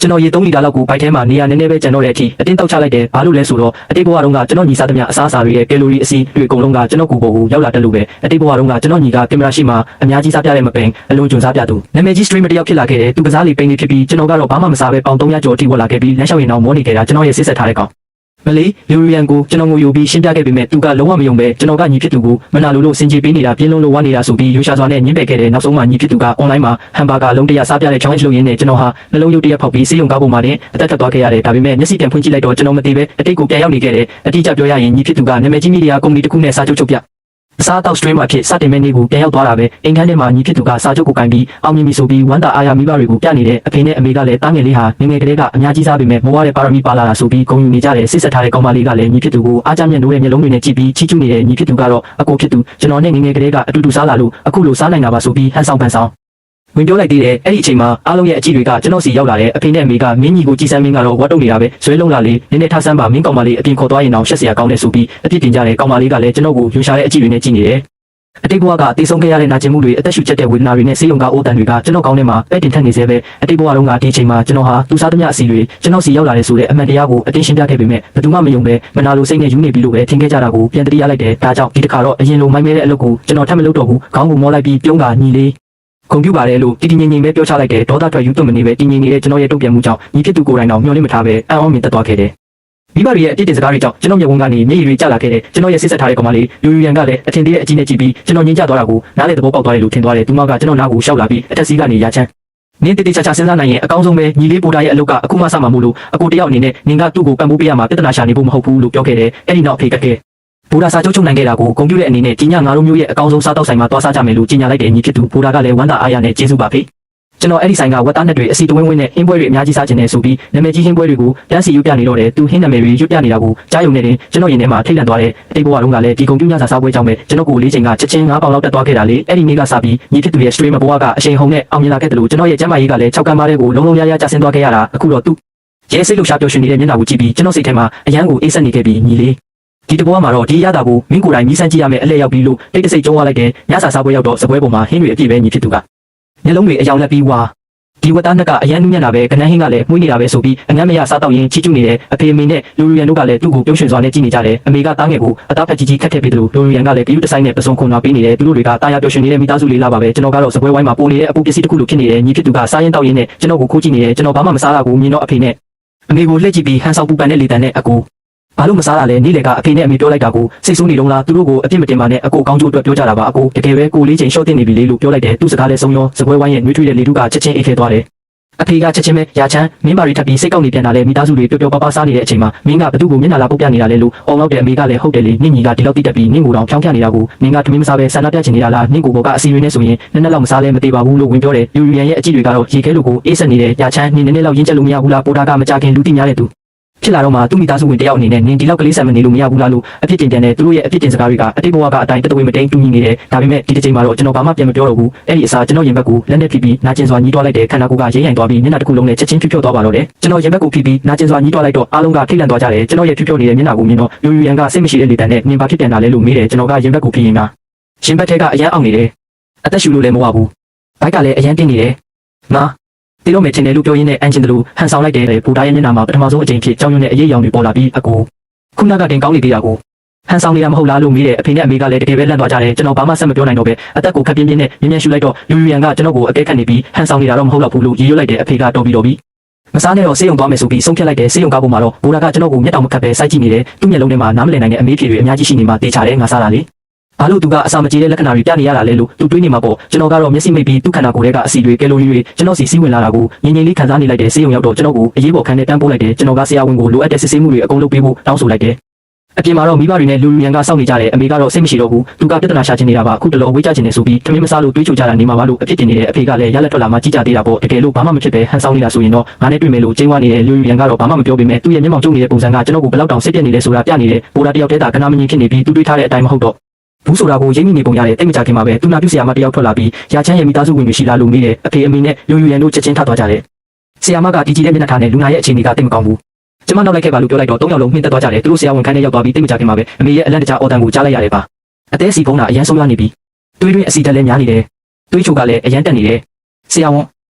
ကျွန်တော်ရေ3လီတာလောက်ကိုဘိုက်ထဲမှာနေရာနည်းနည်းပဲကျန်တော့တဲ့အထိအတင်းတောက်ချလိုက်တယ်ဘာလို့လဲဆိုတော့အတိတ်ဘဝတုန်းကကျွန်တော်ညီစားသမျှအစားအစာတွေရဲ့ကယ်လိုရီအစီတွေအကုန်လုံးကကျွန်တော်ကိုယ်ပေါ်ကိုရောက်လာတယ်လို့ပဲအတိတ်ဘဝတုန်းကကျွန်တော်ညီကကင်မရာရှိမှအများကြီးစားပြတဲ့မပိန်အလုံးကျွန်းစားပြသူနာမည်ကြီး streamer တယောက်ဖြစ်လာခဲ့တယ်သူကစားလေးပိန်လေးဖြစ်ပြီးကျွန်တော်ကတော့ဘာမှမစားပဲပေါင်300ကျော်အထိဝတ်လာခဲ့ပြီးလမ်းလျှောက်ရင်တော့မောနေခဲ့တာကျွန်တော်ရဲ့စစ်ဆက်ထားတဲ့ကောင်မလေးလူရီယန်ကိုကျွန်တော်ငိုယူပြီးရှင်းပြခဲ့ပေမဲ့သူကလုံးဝမယုံပဲကျွန်တော်ကညီဖြစ်သူကိုမနာလို့စင်ကြေပေးနေတာပြင်းလုံးလို့ဝါနေတာဆိုပြီးယူရှာစွာနဲ့ညှင်းပယ်ခဲ့တယ်နောက်ဆုံးမှညီဖြစ်သူက online မှာဟမ်ဘာဂါလုံး100စားပြတဲ့ challenge လုပ်ရင်းနဲ့ကျွန်တော်ဟာနှလုံးရုပ်တရက်ဖောက်ပြီးစေးရုံကားပေါ်မှာတင်အသက်ထက်သွားခဲ့ရတယ်ဒါပေမဲ့မျက်စိပြန်ဖွင့်ကြည့်လိုက်တော့ကျွန်တော်မသိပဲအတိတ်ကိုပြန်ရောက်နေခဲ့တယ်အတိအကျပြောရရင်ညီဖြစ်သူကနာမည်ကြီးမီဒီယာကုမ္ပဏီတစ်ခုနဲ့စာချုပ်ချုပ်ပြအစားတောက် stream အဖြစ်စတင်မဲ့နေ့ကိုပြန်ရောက်သွားတာပဲအိမ်ခန်းထဲမှာညီဖြစ်သူကစာချုပ်ကိုကင်ပြီးအောင်မြင်ပြီဆိုပြီးဝမ်းသာအားရမိဘတွေကိုပြနေတဲ့အဖေနဲ့အမေကလည်းတားငယ်လေးဟာငငယ်ကလေးကအများကြီးစားပေမဲ့မဝရတဲ့ပါရမီပါလာတာဆိုပြီးဂုဏ်ယူနေကြတဲ့စစ်ဆက်ထားတဲ့ကောင်မလေးကလည်းညီဖြစ်သူကိုအားကြမျက်နှာရဲ့မျက်လုံးတွေနဲ့ကြည့်ပြီးချီးကျူးနေတဲ့ညီဖြစ်သူကတော့အကိုဖြစ်သူကျွန်တော်နဲ့ငငယ်ကလေးကအတူတူစားလာလို့အခုလိုစားနိုင်တာပါဆိုပြီးဟန်ဆောင်ပန်ဆောင်ဝင်ပြောလိုက်သေးတယ်အဲ့ဒီအချိန်မှာအားလုံးရဲ့အကြည့်တွေကကျွန်တော်စီရောက်လာတယ်အဖေနဲ့အမေကမင်းကြီးကိုကြည်စမ်းမင်းကတော့ဝတ်တုံနေတာပဲဇွဲလုံးလာလေးနည်းနည်းထားစမ်းပါမင်းကောင်မလေးအပြင်ခေါ်သွားရင်တော့ရှက်စရာကောင်းတယ်ဆိုပြီးအပြစ်တင်ကြတယ်ကောင်မလေးကလည်းကျွန်တော်ကိုယူရှာတဲ့အကြည့်တွေနဲ့ကြည့်နေတယ်အတိတ်ဘဝကတေဆုံးခဲ့ရတဲ့နာကျင်မှုတွေအသက်ရှူချက်တဲ့ဝေဒနာတွေနဲ့ဆေးရုံကအိုးတန်တွေကကျွန်တော်ကောင်းထဲမှာပဲ့တင်ထက်နေသေးပဲအတိတ်ဘဝတုန်းကဒီအချိန်မှာကျွန်တော်ဟာသူစားသမျှအစီတွေကျွန်တော်စီရောက်လာတယ်ဆိုတဲ့အမှန်တရားကိုအတင်းရှင်းပြခဲ့ပေမဲ့ဘယ်သူမှမယုံပဲမနာလိုစိတ်နဲ့ယူနေပြီလို့ပဲထင်ခဲ့ကြတာကိုပြန်တတိယလိုက်တယ်ဒါကြောင့်ဒီတစ်ခါတော့အရင်လိုမိုင်းမဲတဲ့အလုပ်ကိုကျွန်တော်ထပ်မလုပ်တော့ဘူးခေါင်းကိုမောလိုက်ပြီးပြုံးကညီလေးဂုံပြူပါတယ်လို့တီတီငိမ့်ငိမ့်ပဲပြောချလိုက်တယ်ဒေါသထွက်ယူသွတ်မနေပဲတင်းငိမ့်နေတဲ့ကျွန်တော်ရဲ့တုံ့ပြန်မှုကြောင့်ညီဖြစ်သူကိုယ်တိုင်တော့မျှော်လင့်မထားပဲအံ့ဩမြင်သက်သွားခဲ့တယ်မိဘတွေရဲ့အပြစ်တင်စကားတွေကြောင့်ကျွန်တော်မျက်ဝန်းကနေမျက်ရည်တွေကျလာခဲ့တယ်ကျွန်တော်ရဲ့စစ်ဆက်ထားတဲ့ကောင်မလေးယူယူရန်ကလည်းအထင်သေးတဲ့အကြီးနဲ့ကြည့်ပြီးကျွန်တော်ငြင်းကြသွားတာကိုနားလေသဘောပေါက်သွားတယ်လို့ထင်သွားတယ်သူမကကျွန်တော်နားကိုရှောက်လာပြီးအတက်စီးကနေရာချမ်းနင်းတေတေချာချာစဉ်းစားနိုင်ရင်အကောင်းဆုံးပဲညီလေးပိုတာရဲ့အလုပ်ကအခုမှစမှာမို့လို့အကိုတယောက်အနေနဲ့နင်ကသူ့ကိုပံ့ပိုးပေးရမှာပြဿနာရှာနေဖို့မဟုတ်ဘူးလို့ပြောခဲ့တယ်အဲ့ဒီနောက်အဖေကခဲ့ဘူဒါစာချုပ်ချုပ်နိုင်ခဲ့တာကိုဂုဏ်ပြုတဲ့အနေနဲ့ဒီညငါတို့မျိုးရဲ့အကောင်းဆုံးစားတောက်ဆိုင်မှာသွားစားကြမယ်လို့ကြေညာလိုက်တဲ့ညီဖြစ်သူဘူဒါကလည်းဝမ်းသာအားရနဲ့ကျေးဇူးပါဖေကျွန်တော်အဲ့ဒီဆိုင်ကဝက်သားနဲ့တွေအစီတဝင်းဝင်းနဲ့ဟင်းပွဲတွေအများကြီးစားခြင်းနဲ့ဆိုပြီးနာမည်ကြီးဟင်းပွဲတွေကိုတန်းစီရွတ်ပြနေတော့တယ်သူဟင်းနာမည်တွေရွတ်ပြနေတာကိုကြားယုံနေတယ်ကျွန်တော်ရင်ထဲမှာထိတ်လန့်သွားတယ်အတိတ်ဘဝတုန်းကလည်းဒီကွန်ပျူတာစားပွဲကြောင့်ပဲကျွန်တော်ကိုလေးချိန်ကချက်ချင်း9ပေါင်လောက်တက်သွားခဲ့တာလေအဲ့ဒီနေ့ကစပြီးညီဖြစ်သူရဲ့ stream ဘဝကအရှိန်ဟုန်နဲ့အောင်မြင်လာခဲ့တယ်လို့ကျွန်တော်ရဲ့ကျမ်းမာရေးကလည်း6ကမ်းပါးတဲ့ကိုလုံးလုံးရရကျဆင်းသွားခဲ့ရတာအခုတော့သူရဲစိတ်လှရှားပျော်ရွှင်နေတဲ့မျက်နှာကိုကြည့်ပြီးကျွန်တော်စိတ်ထဲမှာအယမ်းကိုအေးဆက်နေခဲ့ပြီးညီလေးဒီတဘောမှာတော့ဒီရတာကိုမင်းကိုယ်တိုင်မြည်ဆန်းကြည့်ရမယ်အလဲရောက်ပြီးလို့တိတ်တဆိတ်ကျုံးသွားလိုက်တယ်ညစာစားပွဲရောက်တော့စပွဲပေါ်မှာဟင်းတွေအပြည့်ပဲညီဖြစ်သူကမျက်လုံးတွေအယောင်လက်ပြီးဝါဒီဝတ်သားနှစ်ကအရန်နူးညံ့တာပဲကနန်းဟင်းကလည်းမှုေးနေတာပဲဆိုပြီးအငတ်မရစားတော့ရင်ချီးကျူးနေတယ်အဖေအမေနဲ့လူရီယန်တို့ကလည်းသူ့ကိုပြုံးရွှင်စွာနဲ့ကြည့်နေကြတယ်အမေကတားငယ်ကိုအသားဖက်ကြီးကြီးခတ်ထည့်ပေးတယ်လို့လူရီယန်ကလည်းဂရုတစိုက်နဲ့ပစုံခွန်လာပေးနေတယ်သူတို့တွေကတာယာပျော်ရွှင်နေတဲ့မိသားစုလေးလာပါပဲကျွန်တော်ကတော့စပွဲဝိုင်းမှာပိုနေတဲ့အပူပစ္စည်းတစ်ခုလိုဖြစ်နေတယ်ညီဖြစ်သူကစားရင်တောက်ရင်းနဲ့ကျွန်တော်ကိုခိုးကြည့်နေတယ်ကျွန်တော်ဘာမှမစားတာကိုမြင်တော့အဖေနဲ့အမေကိုလှည့်ကြည့်ပြီးဟန်ဆောင်ပူပန်တဲ့လေတံနဲ့အကိုဘာလို့မစားတာလဲနေ့လေကအဖေနဲ့အမေပြောလိုက်တာကိုစိတ်ဆိုးနေတော့လားသူတို့ကိုအပြစ်မတင်ပါနဲ့အကိုကောင်းကျိုးအတွက်ပြောကြတာပါအကိုတကယ်ပဲကိုလေးချိန်ရှော့တင်နေပြီလေလို့ပြောလိုက်တယ်သူ့စကားလည်းဆုံးရောစပွဲဝိုင်းရဲ့နှွေးထွေးတဲ့လေထုကချက်ချင်းအိတ်ခဲသွားတယ်အဖေကချက်ချင်းပဲရာချမ်းမင်းပါရီထပ်ပြီးစိတ်ကောက်နေပြန်လာတဲ့မိသားစုတွေပျော်ပျော်ပါပါစားနေတဲ့အချိန်မှာမင်းကဘသူ့ကိုမျက်နှာလာပုတ်ပြနေတာလဲလို့အော်လောက်တဲ့အမေကလည်းဟုတ်တယ်လေနင့်ညီကဒီလောက်တိတက်ပြီးနင့်ကိုတော့ဖြောင်းပြနေတာကိုမင်းကထမင်းမစားပဲဆန္ဒပြချင်နေတာလားနင့်ကိုဘောကအစီအရင်နဲ့ဆိုရင်နည်းနည်းလောက်မစားလဲမသေးပါဘူးလို့ဝင်ပြောတယ်ယူရီယန်ရဲ့အကြည့်တွေကတော့ရေခဲလိုကိုအေးဆက်နေတယ်ရာချမ်းနင်းနည်းနည်းလောက်ရင်းချက်လို့မရဘူးလားပိုတာကမကြခင်လူတိများတဲ့သူဖြစ်လာတော့မှသူ့မိသားစုဝင်တယောက်အနေနဲ့နင်ဒီလောက်ကလေးဆန်မနေလို့မရဘူးလားလို့အဖြစ်တင်တယ်သူတို့ရဲ့အဖြစ်တင်စကားတွေကအတိတ်ဘဝကအတိုင်းတတဝေမတိန်တူညီနေတယ်ဒါပေမဲ့ဒီတစ်ချိန်မှာတော့ကျွန်တော်ဘာမှပြန်မပြောတော့ဘူးအဲ့ဒီအစားကျွန်တော်ရင်ဘက်ကိုလက်နဲ့ဖိပြီးနာကျင်စွာညှိတွားလိုက်တဲ့ခန္ဓာကိုယ်ကရိမ့်ရိုင်သွားပြီးမျက်နှာတစ်ခုလုံးနဲ့ချက်ချင်းဖြူဖြောသွားပါတော့တယ်ကျွန်တော်ရင်ဘက်ကိုဖိပြီးနာကျင်စွာညှိတွားလိုက်တော့အားလုံးကထိတ်လန့်သွားကြတယ်ကျွန်တော်ရဲ့ဖြူဖြောနေတဲ့မျက်နှာကိုမြင်တော့ယူယူရန်ကစိတ်မရှိတဲ့လေတံနဲ့နင်ဘာဖြစ်ပြန်လာလဲလို့မေးတယ်ကျွန်တော်ကရင်ဘက်ကိုဖိရင်ကရင်ဘက်ထဲကအရန်အောင်နေတယ်အသက်ရှူလို့လည်းမဝဘူးဘိုက်ကလည်းအရန်တင်းနေတယ်ငါတေတော့မယ်ထင်တယ်လို့ပြောရင်းနဲ့အန်ဂျင်တလူဟန်ဆောင်လိုက်တယ်ဘူတာရဲ့မျက်နှာမှာပထမဆုံးအကြိမ်ဖြစ်ကြောင်ရွံ့တဲ့အရေးရောင်တွေပေါ်လာပြီးအကိုခုနကတင်ကောင်းနေသေးတာကိုဟန်ဆောင်နေတာမဟုတ်လားလို့မေးတယ်အဖေနဲ့အမေကလည်းတကယ်ပဲလန့်သွားကြတယ်ကျွန်တော်ဘာမှဆက်မပြောနိုင်တော့ပဲအသက်ကိုခက်ပြင်းပြင်းနဲ့မြင်းမြန်းရှူလိုက်တော့ယူယူရန်ကကျွန်တော်ကိုအကဲခတ်နေပြီးဟန်ဆောင်နေတာတော့မဟုတ်တော့ဘူးလို့ရေရွတ်လိုက်တယ်အဖေကတော်ပြီးမစားနဲ့တော့ဆေးရုံသွားမယ်ဆိုပြီးဆုံးဖြတ်လိုက်တယ်ဆေးရုံကားပေါ်မှာတော့ဘူတာကကျွန်တော်ကိုမျက်တောင်မခတ်ပဲစိုက်ကြည့်နေတယ်သူ့မျက်လုံးထဲမှာနားမလည်နိုင်တဲ့အမေးဖြေတွေအများကြီးရှိနေမှတေချာတယ်ငါစားတာလေဘာလို့သူကအစာမကြေတဲ့လက္ခဏာတွေပြနေရတာလဲလို့သူတွေးနေမှာပေါ့ကျွန်တော်ကတော့မျက်စိမိတ်ပြီးသူ့ခန္ဓာကိုယ်ထဲကအဆီတွေကယ်လိုရီတွေကျွန်တော်စီစီးဝင်လာတာကိုငြိမ်ငြိမ်လေးခံစားနေလိုက်တယ်ဆေးရုံရောက်တော့ကျွန်တော်ကိုအရေးပေါ်ခန်းနဲ့တန်းပို့လိုက်တယ်ကျွန်တော်ကဆရာဝန်ကိုလိုအပ်တဲ့စစ်ဆေးမှုတွေအကုန်လုပ်ပေးဖို့တောင်းဆိုလိုက်တယ်အပြင်မှာတော့မိဘတွေနဲ့လူလူရန်ကစောင့်နေကြတယ်အမေကတော့စိတ်မရှိတော့ဘူးသူကပြဿနာရှာချင်နေတာပါအခုတလောအဝေးကြချင်နေဆိုပြီးထမင်းမစားလို့တွေးချိုကြတာနေမှာပါလို့အဖြစ်တင်နေတယ်အဖေကလည်းရလက်ထွက်လာမှကြည့်ကြသေးတာပေါ့တကယ်လို့ဘာမှမဖြစ်ပဲဟန်ဆောင်နေတာဆိုရင်တော့ငါနဲ့တွေ့မယ်လို့ကျင်းဝနေတဲ့လူလူရန်ကတော့ဘာမှမပြောပေမဲ့သူ့ရဲ့မျက်မှောင်ကျုံနေတဲ့ပုံစံကကျွန်တော်ကိုဘယ်လောက်တောင်စိတ်ပြက်နေလဲဆိုတာပြနေတယ်ပိုတာတယောက်တည်းသာကနာမငြင်းဖြစ်နေပြီးသူတွေးထားတဲ့အတိုင်းမဟုတ်တော့ဘူးဆိုတာကိုရိမ့်မိနေပုံရတယ်တိတ်မကြခင်မှာပဲသူနာပြုဆရာမတယောက်ထွက်လာပြီးရာချမ်းရဲ့မိသားစုဝင်တွေရှိလာလို့မေးတယ်အဖေအမေနဲ့ယူယူရန်တို့ချက်ချင်းထသွားကြတယ်ဆရာမကဒီကြီးတဲ့မျက်နှာထားနဲ့လူနာရဲ့အခြေအနေကတိတ်မကောင်းဘူးကျမနောက်လိုက်ခဲ့ပါလို့ပြောလိုက်တော့၃ယောက်လုံးနှင်းသက်သွားကြတယ်သူတို့ဆရာဝန်ခန်းထဲရောက်သွားပြီးတိတ်မကြခင်မှာပဲအမေရဲ့အလန့်တကြားအော်တန်ကိုကြားလိုက်ရတယ်ပါအသေးစီဖုံးတာအရန်ဆုံးရနေပြီတွေးတွင်းအစီတက်လည်းများနေတယ်တွေးချိုကလည်းအရန်တက်နေတယ်ဆရာဝန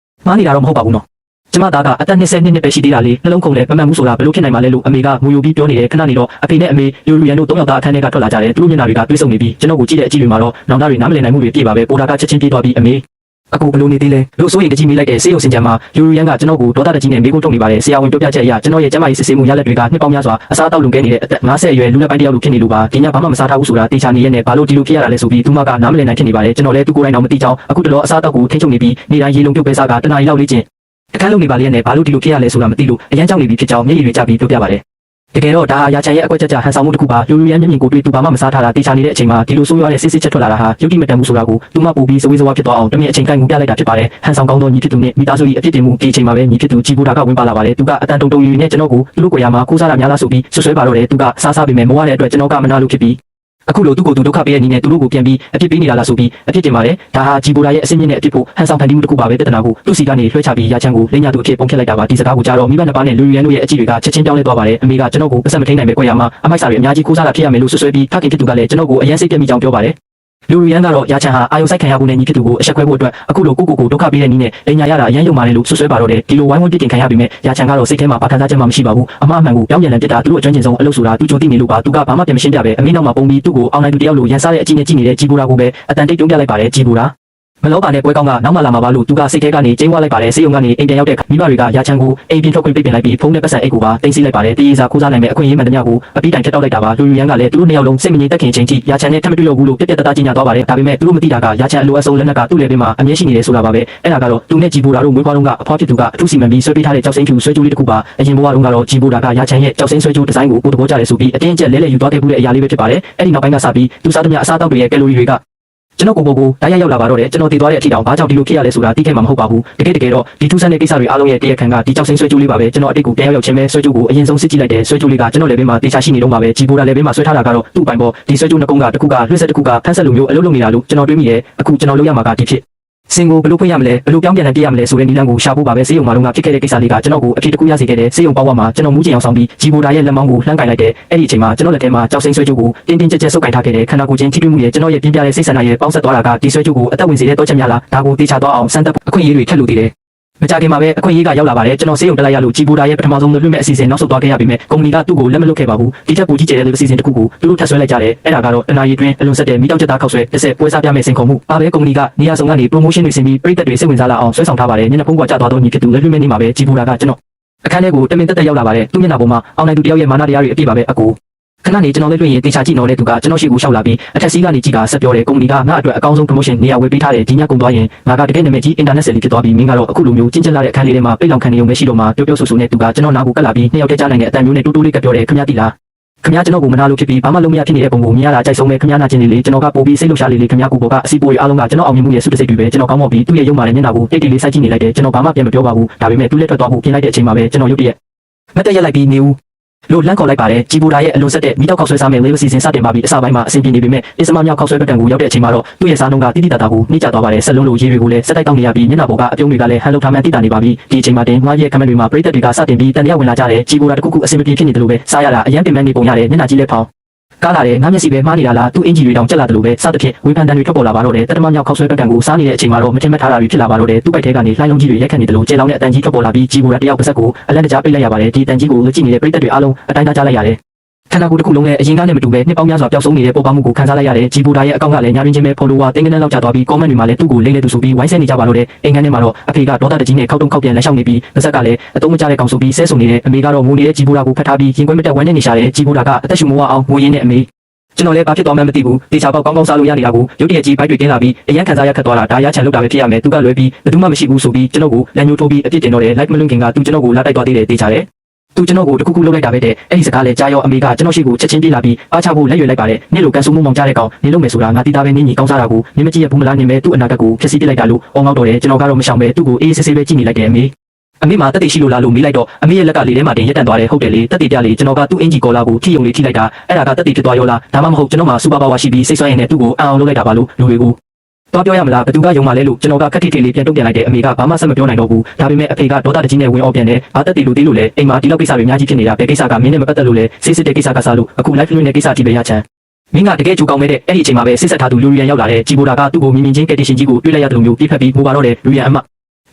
်မားနေတာတော့မဟုတ်ပါဘူးနော် ကျမသားကအသက်20နှစ်ပဲရှိသေးတာလေနှလုံးခုန်လဲမမှန်ဘူးဆိုတာဘယ်လိုဖြစ်နိုင်မှာလဲလို့အမေကငိုယိုပြီးပြောနေတယ်ခဏနေတော့အဖေနဲ့အမေလူရီယန်တို့3ယောက်သားအခန်းထဲကထွက်လာကြတယ်သူတို့မျက်နှာတွေကတွေးဆုံနေပြီးကျွန်တော်ကိုကြည့်တဲ့အကြည့်တွေမှာတော့နောင်တတွေနားမလည်နိုင်မှုတွေပြည့်ပါပဲပိုတာကချက်ချင်းပြေးသွားပြီးအမေအခုဘလို့နေသေးလဲလို့စိုးရိမ်တကြီးမိလိုက်တဲ့ဆေးရုံစင်ကြံမှာလူရီယန်ကကျွန်တော်ကိုဒေါသတကြီးနဲ့မေးခွန်းထုတ်နေပါတယ်ဆရာဝန်ပြောပြချက်အရကျွန်တော်ရဲ့ကျန်းမာရေးစစ်ဆေးမှုရလဒ်တွေကနှစ်ပေါင်းများစွာအစားအသောက်လွန်ကဲနေတဲ့အသက်50အရွယ်လူလက်ပိုင်းတစ်ယောက်လိုဖြစ်နေလို့ပါဒီညဘာမှမစားထားဘူးဆိုတာတေချာနေရနဲ့ဘာလို့ဒီလိုဖြစ်ရတာလဲဆိုပြီးသူမကနားမလည်နိုင်ဖြစ်နေပါတယ်ကျွန်တော်လည်းသူကိုယ်တိုင်တော့မသိကြောင်းအခုတလောအစားအသောက်ကိုထိန်းချုပ်နေပြီးနေတိုင်းရေလုံးပြုတ်ပဲစားကတနားရီလောက်လေးချင်းအခန်းလုံးနေပါလေနဲ့ဘာလို့ဒီလိုဖြစ်ရလဲဆိုတာမသိလို့အရန်ကြောက်နေပြီဖြစ်ကြောင်းမျက်ရည်တွေကျပြီးပြောပြပါတယ်တကယ်တော့ဒါဟာရာချန်ရဲ့အကွက်ကြကြဟန်ဆောင်မှုတစ်ခုပါလူလူရန်မျက်မြင်ကိုတွေ့သူဘာမှမစားထားတာတေချာနေတဲ့အချိန်မှာဒီလိုဆိုးရွားတဲ့စစ်စစ်ချက်ထွက်လာတာဟာယုတ်တိမတန်ဘူးဆိုတာကိုသူမပူပြီးစဝေးစဝါဖြစ်သွားအောင်တမင်အချိန်ကိုင်းမှုပြလိုက်တာဖြစ်ပါတယ်ဟန်ဆောင်ကောင်းသောညီဖြစ်သူနဲ့မိသားစု၏အဖြစ်တင်မှုဒီအချိန်မှာပဲညီဖြစ်သူကြည်ဘူတာကဝင်ပါလာပါတယ်သူကအတန်တုံတုံယူနဲ့ကျွန်တော်ကိုသူတို့ကိုယ်ရမှာကိုးစားတာများလားဆိုပြီးဆွဆွဲပါတော့တယ်သူကစားစားပေမဲ့မဝရတဲ့အတွက်ကျွန်တော်ကမနာလို့ဖြစ်ပြီးအခုလိုသူ့ကိုယ်သူဒုက္ခပေးတဲ့နည်းနဲ့သူတို့ကိုပြန်ပြီးအဖြစ်ပေးနေတာလားဆိုပြီးအဖြစ်တင်ပါတယ်ဒါဟာဂျီဘူရာရဲ့အစင်းမြင့်တဲ့အဖြစ်ဖို့ဟန်ဆောင်ဖန်တီးမှုတစ်ခုပါပဲပြဿနာကိုသူ့စီကနေလွှဲချပြီးရာချန်ကိုလိမ့်ညာသူအဖြစ်ပုံဖြတ်လိုက်တာပါဒီစကားကိုကြားတော့မိဘနှစ်ပါးနဲ့လူရီယန်တို့ရဲ့အကြည့်တွေကချက်ချင်းပြောင်းလဲသွားပါတယ်အမေကကျွန်တော်ကိုပတ်စံမထိန်နိုင်ပဲကြွရမှာအမိုက်စာတွေအများကြီးကိုးစားတာဖြစ်ရမယ်လို့ဆွဆွဲပြီးဖခင်ဖြစ်သူကလည်းကျွန်တော်ကိုအရန်စိတ်ပြတ်မိကြောင်းပြောပါတယ်လူရီယန်ကတော့ရာချန်ဟာအာယုံဆိုင်ခံရမှုနဲ့ညီဖြစ်သူကိုအဆက်ခွဲဖို့အတွက်အခုလိုကိုဒုက္ခပေးတဲ့နည်းနဲ့လိမ့်ညာရတာအရန်ယုံပါတယ်လို့ဆွဆွဲပါတော့တယ်ဒီလိုဝိုင်းဝန်းပြစ်တင်ခံရပြီးမြဲရာချန်ကတော့စိတ်ထဲမှာပါခံစားချက်မှမရှိပါဘူးအမှားအမှန်ကိုပြောင်းပြန်လည်ပြစ်တာသူတို့အကျွမ်းကျင်ဆုံးအလုပ်ဆိုတာသူကြိုသိနေလို့ပါသူကဘာမှပြန်မရှင်းပြပဲအမေနောက်မှာပုံပြီးသူ့ကိုအောင်နိုင်သူတယောက်လိုရန်စားတဲ့အကြည့်နဲ့ကြည့်နေတဲ့ဂျီဘူရာကိုပဲအတန်တိတ်တုံးပြလိုက်ပါတယ်ဂျီဘူရာမလောပါနဲ့ပွဲကောင်းကနောက်မှလာမှာပါလို့သူကစိတ်ထဲကနေကျင်းဝလိုက်ပါတယ်စေယုံကနေအိမ်ပြန်ရောက်တဲ့မိဘတွေကရာချန်ကိုအိမ်ပြင်ထွက်ခွင့်ပိတ်ပင်လိုက်ပြီးဖုန်းနဲ့ပတ်စံအိတ်ကိုပါတင်စီလိုက်ပါတယ်တေးစာခိုးစားနိုင်မဲ့အခွင့်အရေးမှန်သမျှကိုအပြီးတိုင်ဖြတ်တောက်လိုက်တာပါလူရီယန်ကလည်းသူတို့နှစ်ယောက်လုံးစိတ်မငြိမ်သက်ခင်ချိန်ထိရာချန်နဲ့ထပ်မတွေ့တော့ဘူးလို့ပြက်ပြက်တသားကြီးညာသွားပါတယ်ဒါပေမဲ့သူတို့မသိတာကရာချန်အလိုအဆုံလက်နက်ကသူ့လေပင်မှာအမြဲရှိနေတယ်ဆိုတာပါပဲအဲ့ဒါကတော့သူနဲ့ဂျီဘူရာတို့မွေးဖွားတုန်းကအဖွားဖြစ်သူကအထူးစီမံပြီးဆွဲပေးထားတဲ့ကြောက်စိမ့်ဖြူဆွဲကြိုးလေးတစ်ခုပါအရင်ဘဝတုန်းကတော့ဂျီဘူရာကရာချန်ရဲ့ကြောက်စိမ့်ဆွဲကြိုးဒီဇိုင်းကိုကိုယ်တဘောကြတယ်ဆိုပြီးအတင်းအကျပ်လဲယူသွားခဲ့မှုတဲ့အရာလေးပဲဖြစ်ပါတယ်အဲ့ဒီနောက်ပိုင်းကစပြီးသူစားသမျှအစားအသောက်တွေရဲ့ကယ်လိုရီတွေကကျွန်တော်ကိုတိုက်ရိုက်ရောက်လာပါတော့တယ်ကျွန်တော်တည်သွားတဲ့အထိတောင်ဘာကြောင့်ဒီလိုဖြစ်ရလဲဆိုတာသိခဲ့မှာမဟုတ်ပါဘူးတကယ်တော့ဒီထူးဆန်းတဲ့ကိစ္စတွေအားလုံးရဲ့တရားခံကဒီကြောက်စိမ့်ဆွဲကြိုးလေးပါပဲကျွန်တော်အတိတ်ကိုပြန်ရောက်ချင်းပဲဆွဲကြိုးကိုအရင်ဆုံးစစ်ကြည့်လိုက်တယ်ဆွဲကြိုးလေးကကျွန်တော်လည်းဘေးမှာတေချာရှိနေတော့မှာပဲဂျီဘူရာလည်းဘေးမှာဆွဲထားတာကတော့သူ့ပိုင်ပေါ်ဒီဆွဲကြိုးနှစ်ကုန်းကတစ်ခုကလွှတ်ဆက်တစ်ခုကဖန်းဆက်လိုမျိုးအလုပ်လုပ်နေတာလို့ကျွန်တော်တွေးမိတယ်အခုကျွန်တော်လုပ်ရမှာကဒီဖြစ်စင်ကိုဘယ်လိုဖွင့်ရမလဲဘယ်လိုပြောင်းပြန်လဲပြရမလဲဆိုတဲ့နည်းလမ်းကိုရှာဖို့ပါပဲစေယုံမှာတော့ဖြစ်ခဲ့တဲ့ကိစ္စလေးကကျွန်တော်ကိုအဖြစ်တစ်ခုရစေခဲ့တယ်စေယုံပေါဝါမှာကျွန်တော်မူးကျင်အောင်ဆောင်ပြီးဂျီဘူရာရဲ့လက်မောင်းကိုလှမ်းကင်လိုက်တယ်အဲ့ဒီအချိန်မှာကျွန်တော်လက်ထဲမှာကြောက်စိမ့်ဆွဲကြိုးကိုတင်းတင်းကြပ်ကြပ်ဆုပ်ကင်ထားခဲ့တယ်ခန္ဓာကိုယ်ချင်းထိတွေ့မှုရဲ့ကျွန်တော်ရဲ့ပြင်းပြတဲ့စိတ်ဆန္ဒရဲ့ပေါင်းဆက်သွားတာကဒီဆွဲကြိုးကိုအသက်ဝင်စေတဲ့တောချက်များလားဒါကိုတေချာသွားအောင်စမ်းသပ်အခွင့်အရေးတွေထက်လို့တည်တယ်မကြခင်မှာပဲအခွင့်အရေးကရောက်လာပါတယ်ကျွန်တော်စေယုံတက်လိုက်ရလို့ဂျီဘူရာရဲ့ပထမဆုံးလွှတ်မဲ့အစီအစဉ်နောက်ဆုတ်သွားခဲ့ရပြီမဲ့ကုမ္ပဏီကသူ့ကိုလက်မလွတ်ခဲ့ပါဘူးဒီချက်ကိုကြီးကျယ်တဲ့အစီအစဉ်တစ်ခုကိုသူတို့ထပ်ဆွဲလိုက်ကြတယ်အဲ့ဒါကတော့တနာရီတွင်းအလွန်ဆက်တဲ့မိတောက်ချက်သားခောက်ဆွဲတစ်ဆက်ပွဲစားပြမဲ့စင်ခုံမှုအားပဲကုမ္ပဏီကနေရာဆောင်ကနေ promotion တွေဆင်ပြီးပြည်သက်တွေစိတ်ဝင်စားလာအောင်ဆွဲဆောင်ထားပါတယ်ညနေဖုန်းကကြာသွားတော့ညီဖြစ်သူလက်လွှတ်မဲ့နေမှာပဲဂျီဘူရာကကျွန်တော်အခန်းထဲကိုတမင်တက်ရောက်လာပါတယ်သူ့မျက်နှာပေါ်မှာအောင်နိုင်သူတယောက်ရဲ့မာနတရားတွေအပြည့်ပါပဲအကိုခဏနေကျွန်တော်လည်းတွေ့ရင်တေချာကြည့်နော်တဲ့သူကကျွန်တော်ရှိကိုရှောက်လာပြီးအထက်စီးကနေကြည့်ကဆက်ပြောတယ်ကုမ္ပဏီကငါ့အတွက်အကောင်းဆုံး promotion နေရာဝယ်ပေးထားတယ်ဒီညကုန်သွားရင်ငါကတကယ်နာမည်ကြီး international ဖြစ်သွားပြီးမင်းကတော့အခုလိုမျိုးကျဉ်းကျက်လာတဲ့အခန်းလေးထဲမှာပိတ်လောင်ခံနေုံပဲရှိတော့မှပြောဆူနဲ့သူကကျွန်တော်နားကိုကပ်လာပြီးနှစ်ယောက်တည်းကြားနိုင်တဲ့အတန်မျိုးနဲ့တူတူလေးကပြောတယ်ခင်ဗျားသိလားခင်ဗျားကျွန်တော်ကိုမနာလို့ဖြစ်ပြီးဘာမှလုံးမရဖြစ်နေတဲ့ပုံကိုမြင်ရတာကြိုက်ဆုံးပဲခင်ဗျားနာကျင်နေလေကျွန်တော်ကပို့ပြီးစိတ်လှုပ်ရှားလေးခင်ဗျားကိုပေါ်ကအစီအပိုးတွေအားလုံးကကျွန်တော်အောင်မြင်မှုရဲ့စုတစိတ်တွေပဲကျွန်တော်ကောင်းမော့ပြီးသူ့ရဲ့ရုံမာတဲ့မျက်နှာကိုတိတ်တိတ်လေးစိုက်ကြည့်နေလိုက်တယ်ကျွန်တော်ဘာမှပြန်မပြောပါဘူးဒါပေမဲ့သူ့လက်ထွက်သွားဖို့ပြင်လိုက်တဲ့အချိန်မှာပဲကျွန်တော်ရုတ်တရက်မတ်တက်ရက်လိုက်ပြီးနေဦးလို့လန့်ခေါ်လိုက်ပါတယ်ဂျီဘူရာရဲ့အလွန်ဆက်တဲ့မိတောက်ခောက်ဆွဲစားမယ်လေးစီစဉ်စတင်ပါပြီးအစပိုင်းမှာအဆင်ပြေနေပေမဲ့အစ္စမမြောက်ခောက်ဆွဲဘက်တန်ကိုရောက်တဲ့အချိန်မှာတော့သူ့ရဲ့စားနှုန်းကတိတိတတ်တာကိုနှိမ့်ကျသွားပါတယ်ဆက်လုံးလိုရေတွေကိုလည်းဆက်တိုက်တောင်းနေရပြီးမျက်နှာပေါ်ကအပြုံးတွေကလည်းဟန်လောက်ထားမှန်းတိတာနေပါပြီဒီအချိန်မှာတင်ငွားရဲ့ခမန်းတွေမှာပရိသတ်တွေကစတင်ပြီးတန်တရားဝင်လာကြတယ်ဂျီဘူရာတခုခုအဆင်မပြေဖြစ်နေတယ်လို့ပဲစားရတာအရန်ပင်ပန်းနေပုံရတယ်မျက်နှာကြီးလည်းဖောင်းကားလာတယ်ငါမျက်စိပဲမှားနေတာလားသူ့အင်ဂျီတွေတောင်ကျက်လာတယ်လို့ပဲစသဖြင့်ဝေဖန်တန်တွေထွက်ပေါ်လာပါတော့တယ်တတမမြောက်ခောက်ဆွဲဘက်တန်ကိုစားနေတဲ့အချိန်မှာတော့မထင်မှတ်ထားတာတွေဖြစ်လာပါတော့တယ်သူ့ပိုက်ထဲကနေလှိုင်းလုံးကြီးတွေရိုက်ခတ်နေတယ်လို့ကျေလောင်းတဲ့အတန်ကြီးထွက်ပေါ်လာပြီးဂျီဘူရာတယောက်ပါဆက်ကိုအလန့်တကြားပိတ်လိုက်ရပါတယ်ဒီတန်ကြီးကိုကြည့်နေတဲ့ပရိသတ်တွေအားလုံးအတိုင်းသားကြားလိုက်ရတယ်ခန္ဓာကိုယ်တစ်ခုလုံးနဲ့အရင်ကနဲ့မတူပဲနှစ်ပေါင်းများစွာပျောက်ဆုံးနေတဲ့ပေါ်ပါမှုကိုခံစားလိုက်ရတယ်ဂျီဘူရာရဲ့အကောင့်ကလည်းညာရင်းချင်းပဲဖော်လိုဝါတင်းကနန်းလောက်ကျသွားပြီး comment တွေမှာလည်းသူ့ကိုလိမ့်လေသူဆိုပြီးဝိုင်းဆဲနေကြပါတော့တယ်အိမ်ခန်းထဲမှာတော့အဖေကဒေါသတကြီးနဲ့ခောက်တုံခောက်ပြန်လက်လျှောက်နေပြီးပါဇက်ကလည်းအတုံးမကျတဲ့ကောင်ဆိုပြီးဆဲဆုံနေတယ်အမေကတော့ငိုနေတဲ့ဂျီဘူရာကိုဖတ်ထားပြီးရင်ခွဲမတက်ဝမ်းနေရှာတယ်ဂျီဘူရာကအသက်ရှူမဝအောင်ငိုရင်းနဲ့အမေကျွန်တော်လည်းဘာဖြစ်သွားမှန်းမသိဘူးတေချာပေါက်ကောင်းကောင်းစားလို့ရနေတာကိုရုတ်တရက်ကြီးဘိုက်တွေတင်းလာပြီးအရန်ခံစားရခက်သွားတာဒါရချန်လောက်တာပဲဖြစ်ရမယ်သူကလွယ်ပြီးဘယ်သူမှမရှိဘူးဆိုပြီးကျွန်တော်ကိုလမ်းညိုးထိုးပြီးအပြစ်တင်တော့တယ် like မလွန်ခင်ကသူကျွန်တော်ကိုလာတိုက်သွားသေးတယ်တေချာတယ်သူကျွန်တော်ကိုတခုခုလုပ်လိုက်တာပဲတဲ့အဲ့ဒီစကားလဲကြားရောအမေကကျွန်တော်ရှိကိုချက်ချင်းပြေးလာပြီးအားချဖို့လက်ရွယ်လိုက်ပါတယ်နေ့လိုကန်ဆူမှုမောင်ကြားတဲ့ကောင်နေလို့မယ်ဆိုတာငါတိသားပဲနင်းညီကောင်းစားတာကိုနင်းမကြည့်ရဘူးမလားနင်းမဲသူ့အနာဂတ်ကိုဖျက်ဆီးပစ်လိုက်တာလို့အောင်းငေါက်တော့တယ်ကျွန်တော်ကတော့မရှောင်ပဲသူ့ကိုအေးဆေးဆေးပဲကြည့်နေလိုက်တယ်အမေမှာတက်တိရှိလို့လားလို့မေးလိုက်တော့အမေရဲ့လက်ကလေထဲမှာတင်ရက်တန့်သွားတယ်ဟုတ်တယ်လေတက်တိပြလေကျွန်တော်ကသူ့အင်ဂျီကောလာကိုထိယုံလေးထိလိုက်တာအဲ့ဒါကတက်တိဖြစ်သွားရောလားဒါမှမဟုတ်ကျွန်တော်မှာစူပါပါဝါရှိပြီးစိတ်ဆွမ်းရည်နဲ့သူ့ကိုအံအောင်လုပ်လိုက်တာပါလို့လူတွေကိုတော့ပြောရမလားဘသူကယုံမှလဲလို့ကျွန်တော်ကခက်ထိထိလေးပြန်တုံ့ပြန်လိုက်တယ်အမေကဘာမှဆက်မပြောနိုင်တော့ဘူးဒါပေမဲ့အဖေကဒေါသတကြီးနဲ့ဝင်အော်ပြန်တယ်ဘာတက်တီလို့သေးလို့လဲအိမ်မှာဒီလောက်ကိစ္စတွေအများကြီးဖြစ်နေတာဘယ်ကိစ္စကမင်းနဲ့မပတ်သက်လို့လဲစစ်စစ်တဲ့ကိစ္စကစားလို့အခု live လွှင့်တဲ့ကိစ္စကြီးပဲရချမ်းမင်းကတကယ်ကြိုးကောင်းမဲ့တဲ့အဲ့ဒီအချိန်မှာပဲစစ်ဆက်ထားသူလူရီယန်ရောက်လာတယ်ဂျီဘူရာကသူ့ကိုမြင်မြင်ချင်းကက်တီရှင်ကြီးကိုတွေ့လိုက်ရတဲ့လူမျိုးပြစ်ဖက်ပြီးမိုးပါတော့တယ်လူရီယန်အမ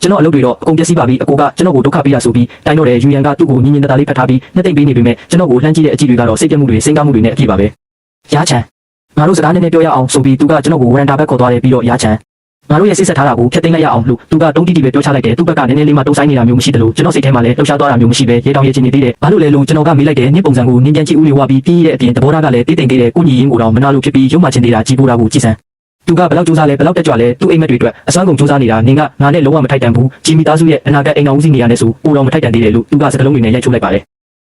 ကျွန်တော်အလုပ်တွေတော့အကုန်ပျက်စီးပါပြီအကိုကကျွန်တော်ကိုဒုက္ခပေးတာဆိုပြီးတိုင်းတော့တဲ့ယူရန်ကသူ့ကိုညင်ညင်တတာလေးဖတ်ထားပြီးနှစ်သိမ့်ပေးနေပေမဲ့ကျွန်တော်ကိုလှမ်းကြည့်တဲ့အကြည့်တွေကတော့စိတ်ပြတ်မှုတွေစိတ်ကားမှုတွေနဲ့အပြည့်ပါပဲရချန်ငါတို့စကားနည်းနည်းပြောရအောင်ဆိုပြီးသူကကျွန်တော်ကိုဝရန်တာဘက်ခေါ်သွားတယ်ပြီးတော့ရချန်ငါတို့ရဲ့စိတ်ဆက်ထားတာကိုဖျက်သိမ်းလိုက်ရအောင်လို့သူကတုံးတိတိပဲပြောချလိုက်တယ်သူ့ဘက်ကနည်းနည်းလေးမှတုံးဆိုင်နေတာမျိုးမရှိတယ်လို့ကျွန်တော်စိတ်ထဲမှာလည်းလှုပ်ရှားသွားတာမျိုးမရှိပဲရေတောင်ရေချင်နေသေးတယ်ဘာလို့လဲလို့ကျွန်တော်ကမေးလိုက်တယ်နင်းပုံစံကိုနင်းပြန်ကြည့်ဦးလေးဝါပြီးပြီးတဲ့အပြင်သဘောထားကလည်းတိတ်တိမ်သေးတယ်ကိုညီရင်းကိုတော့မနာလို့ဖြစ်ပြီးရုံမှချင်းသေးတာကြီးပိုးတာကိုကြည့်စမ်းသူကဘယ်လောက်စူးစမ်းလဲဘယ်လောက်တက်ကြွလဲသူ့အိမ်မက်တွေအတွက်အစွမ်းကုန်စူးစမ်းနေတာနင်ကငါနဲ့လုံးဝမထိုက်တန်ဘူးဂျီမီသားစုရဲ့အနာဂတ်အိမ်အောင်ဦးစီးနေရတဲ့ဆိုပိုတော့မထိုက်တန်သေးတယ်လို့သူကစကလုံးတွေနဲ့ရိုက်ချိုးလိုက်ပါတယ်